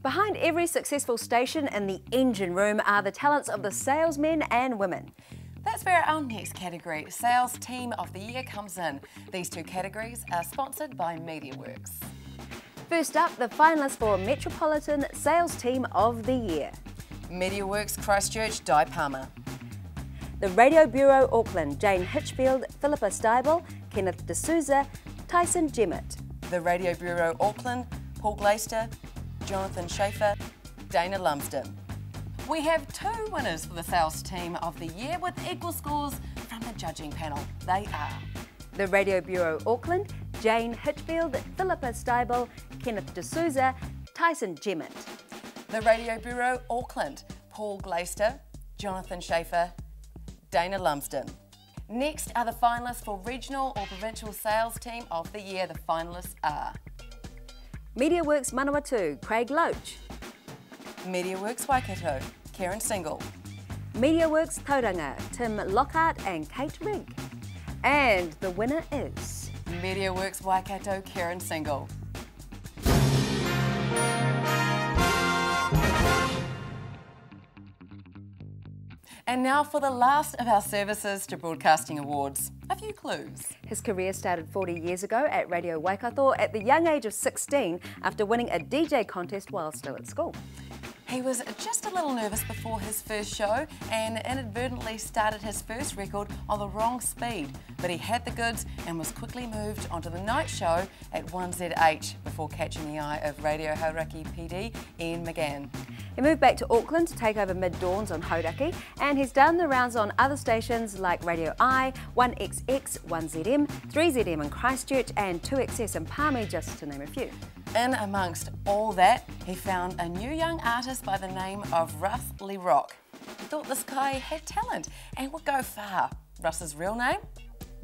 Behind every successful station in the engine room are the talents of the salesmen and women. That's where our next category, Sales Team of the Year, comes in. These two categories are sponsored by MediaWorks. First up, the finalists for Metropolitan Sales Team of the Year. MediaWorks Christchurch, Di Palmer. The Radio Bureau Auckland, Jane Hitchfield, Philippa Steibel, Kenneth D'Souza, Tyson Jemmett. The Radio Bureau Auckland, Paul Glaister, Jonathan Schaefer, Dana Lumsden. We have two winners for the Sales Team of the Year with equal scores from the judging panel. They are the Radio Bureau Auckland, Jane Hitchfield, Philippa Steibel, Kenneth D'Souza, Tyson Jemmett. The Radio Bureau Auckland, Paul Glaister, Jonathan Schaefer, Dana Lumsden. Next are the finalists for Regional or Provincial Sales Team of the Year. The finalists are MediaWorks Manawatu, Craig Loach. MediaWorks Waikato, Karen Single. MediaWorks Tauranga, Tim Lockhart and Kate Rigg. And the winner is MediaWorks Waikato, Karen Single. And now for the last of our Services to Broadcasting Awards. A few clues. His career started 40 years ago at Radio Waikato at the young age of 16 after winning a DJ contest while still at school. He was just a little nervous before his first show and inadvertently started his first record on the wrong speed, but he had the goods and was quickly moved onto the night show at 1ZH before catching the eye of Radio Hauraki PD, Ian McGann. He moved back to Auckland to take over mid-dawns on Hauraki, and he's done the rounds on other stations like Radio I, 1XX, 1ZM, 3ZM in Christchurch and 2XS in Palmy, just to name a few. In amongst all that, he found a new young artist by the name of Russ Lee Rock. He thought this guy had talent and would go far. Russ's real name?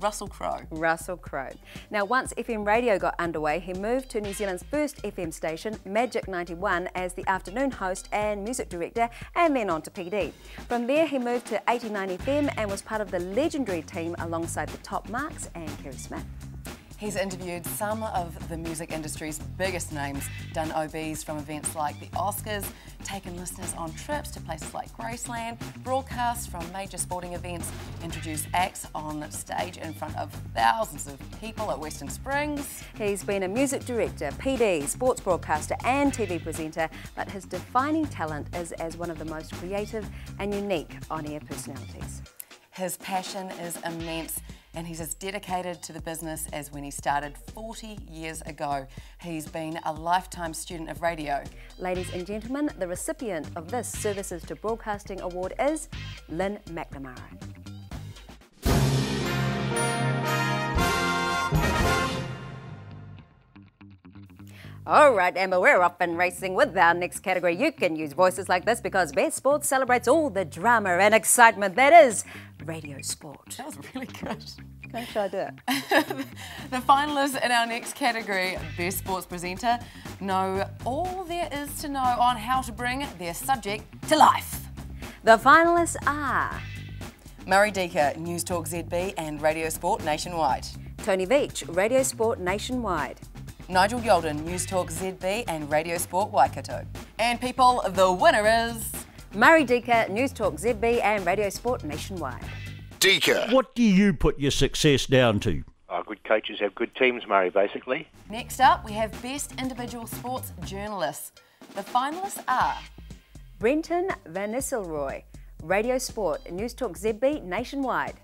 Russell Crowe. Russell Crowe. Now, once FM radio got underway, he moved to New Zealand's first FM station, Magic 91, as the afternoon host and music director, and then on to PD. From there, he moved to 89 FM and was part of the legendary team alongside the Top Marks and Kerry Smith. He's interviewed some of the music industry's biggest names, done OBs from events like the Oscars, taken listeners on trips to places like Graceland, broadcasts from major sporting events, introduced acts on stage in front of thousands of people at Western Springs. He's been a music director, PD, sports broadcaster and TV presenter, but his defining talent is as one of the most creative and unique on-air personalities. His passion is immense, and he's as dedicated to the business as when he started 40 years ago. He's been a lifetime student of radio. Ladies and gentlemen, the recipient of this Services to Broadcasting Award is Lynn McNamara. All right, Amber, we're off and racing with our next category. You can use voices like this because Best Sports celebrates all the drama and excitement that is radio sport. That was really good. Okay, shall I do it? The finalists in our next category, Best Sports Presenter, know all there is to know on how to bring their subject to life. The finalists are Murray Deaker, News Talk ZB and Radio Sport Nationwide. Tony Veach, Radio Sport Nationwide. Nigel Yolden, News Talk ZB and Radio Sport Waikato. And people, the winner is Murray Deaker, News Talk ZB and Radio Sport Nationwide. Deaker. What do you put your success down to? Good coaches have good teams, Murray, basically. Next up, we have Best Individual Sports Journalists. The finalists are Brenton Van Nistelrooy, Radio Sport, News Talk ZB Nationwide.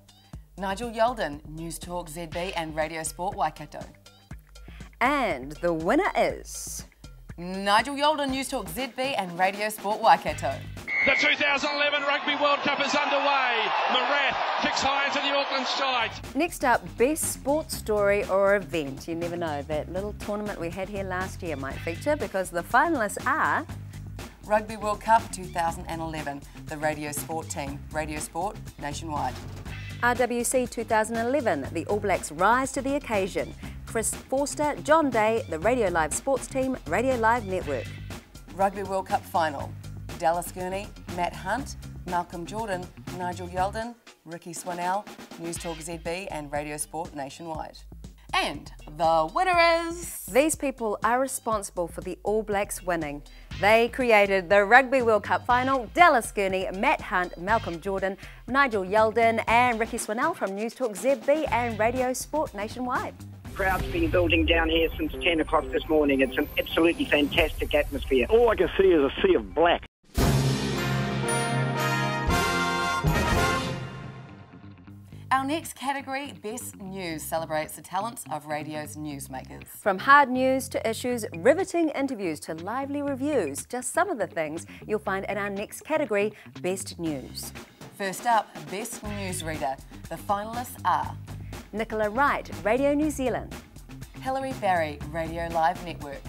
Nigel Yolden, News Talk ZB and Radio Sport Waikato. And the winner is Nigel Yolden, News Talk ZB and Radio Sport Waikato. The 2011 Rugby World Cup is underway. Morath kicks high into the Auckland side. Next up, Best Sports Story or Event. You never know, that little tournament we had here last year might feature because the finalists are Rugby World Cup 2011, the Radio Sport team, Radio Sport Nationwide. RWC 2011, the All Blacks rise to the occasion. Chris Forster, John Day, the Radio Live Sports Team, Radio Live Network. Rugby World Cup Final, Dallas Gurney, Matt Hunt, Malcolm Jordan, Nigel Yolden, Ricky Swinnell, News Talk ZB and Radio Sport Nationwide. And the winner is... These people are responsible for the All Blacks winning. They created the Rugby World Cup final. Dallas Gurney, Matt Hunt, Malcolm Jordan, Nigel Yeldon and Ricky Swannell from News Talk ZB and Radio Sport nationwide. Crowd's been building down here since 10 o'clock this morning. It's an absolutely fantastic atmosphere. All I can see is a sea of black. Our next category, Best News, celebrates the talents of radio's newsmakers. From hard news to issues, riveting interviews to lively reviews, just some of the things you'll find in our next category, Best News. First up, Best Newsreader. The finalists are Nicola Wright, Radio New Zealand. Hilary Barry, Radio Live Network.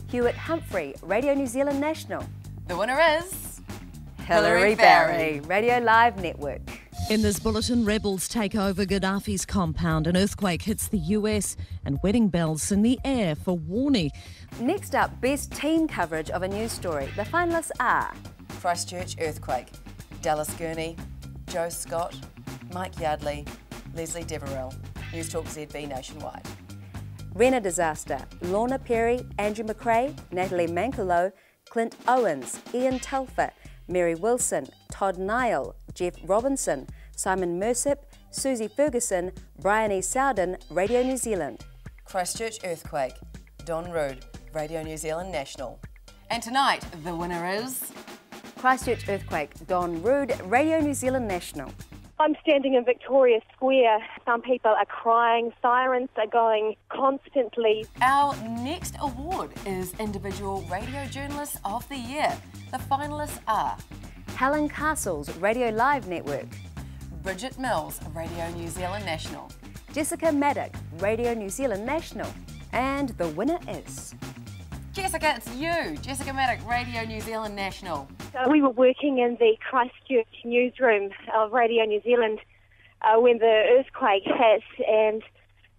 Hewitt Humphrey, Radio New Zealand National. The winner is Hilary Barry, Radio Live Network. In this bulletin, rebels take over Gaddafi's compound. An earthquake hits the US and wedding bells in the air for Warnie. Next up, best team coverage of a news story. The finalists are Christchurch earthquake, Dallas Gurney, Joe Scott, Mike Yardley, Leslie Deverell, News Talk ZB nationwide. Rena disaster, Lorna Perry, Andrew McRae, Natalie Mankolo, Clint Owens, Ian Telfer, Mary Wilson, Todd Nile, Jeff Robinson, Simon Mersip, Susie Ferguson, Brian E. Sowden, Radio New Zealand. Christchurch earthquake, Don Rood, Radio New Zealand National. And tonight, the winner is Christchurch earthquake, Don Rood, Radio New Zealand National. I'm standing in Victoria Square. Some people are crying, sirens are going constantly. Our next award is Individual Radio Journalist of the Year. The finalists are Helen Castles, Radio Live Network. Bridget Mills, Radio New Zealand National. Jessica Maddock, Radio New Zealand National. And the winner is Jessica, it's you. Jessica Maddock, Radio New Zealand National. So we were working in the Christchurch newsroom of Radio New Zealand when the earthquake hit, and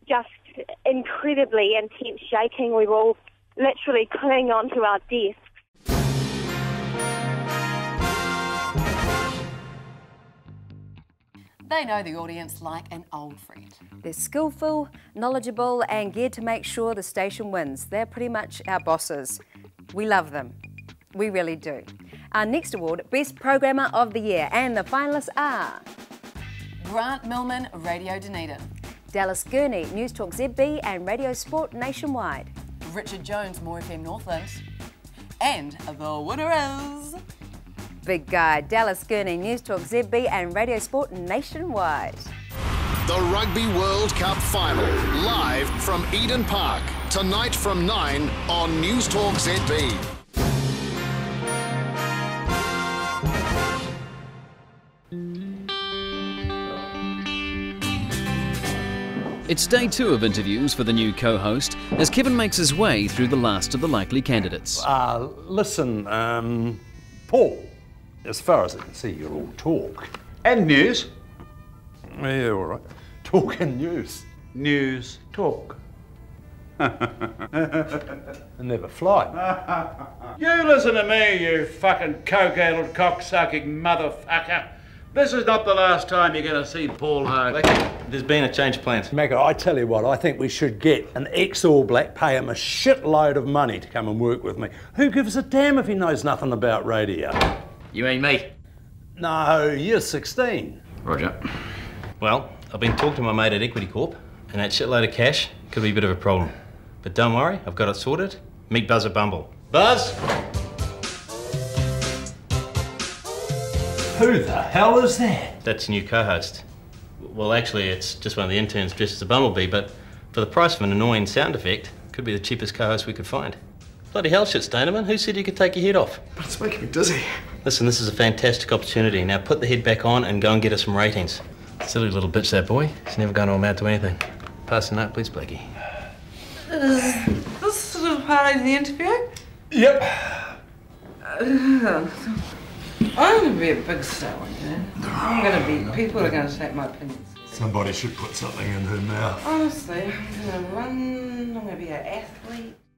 just incredibly intense shaking. We were all literally clinging onto our desks. They know the audience like an old friend. They're skillful, knowledgeable and geared to make sure the station wins. They're pretty much our bosses. We love them. We really do. Our next award, Best Programmer of the Year, and the finalists are Grant Millman, Radio Dunedin. Dallas Gurney, News Talk ZB and Radio Sport nationwide. Richard Jones, More FM Northland. And the winner is Big Guy, Dallas Gurney, News Talk ZB and Radio Sport nationwide. The Rugby World Cup Final, live from Eden Park, tonight from 9 on News Talk ZB. It's day 2 of interviews for the new co-host as Kevin makes his way through the last of the likely candidates. Listen, Paul, as far as I can see, you're all talk. And news. Yeah, all right. Talk and news. News, talk. And never fly. You listen to me, you fucking coke-addled, cock-sucking motherfucker. This is not the last time you're going to see Paul Hogan. There's been a change of plans. Macca, I tell you what, I think we should get an ex-All Black, pay him a shitload of money to come and work with me. Who gives a damn if he knows nothing about radio? You mean me? No, you're 16. Roger. Well, I've been talking to my mate at Equity Corp, and that shitload of cash could be a bit of a problem. But don't worry, I've got it sorted. Meet Buzz at Bumble. Buzz! Who the hell is that? That's your new co-host. Well, actually, it's just one of the interns dressed as a bumblebee, but for the price of an annoying sound effect, could be the cheapest co-host we could find. Bloody hell, shit, Steinerman. Who said you could take your head off? But it's making me dizzy. Listen, this is a fantastic opportunity. Now put the head back on and go and get us some ratings. Silly little bitch, that boy. He's never going to amount to anything. Pass the note, please, Blakey. Is this sort of part of the interview? Yep. I'm going to be a big star one day. I'm going to be, people are going to take my opinions. Somebody should put something in her mouth. Honestly, I'm going to run, I'm going to be an athlete.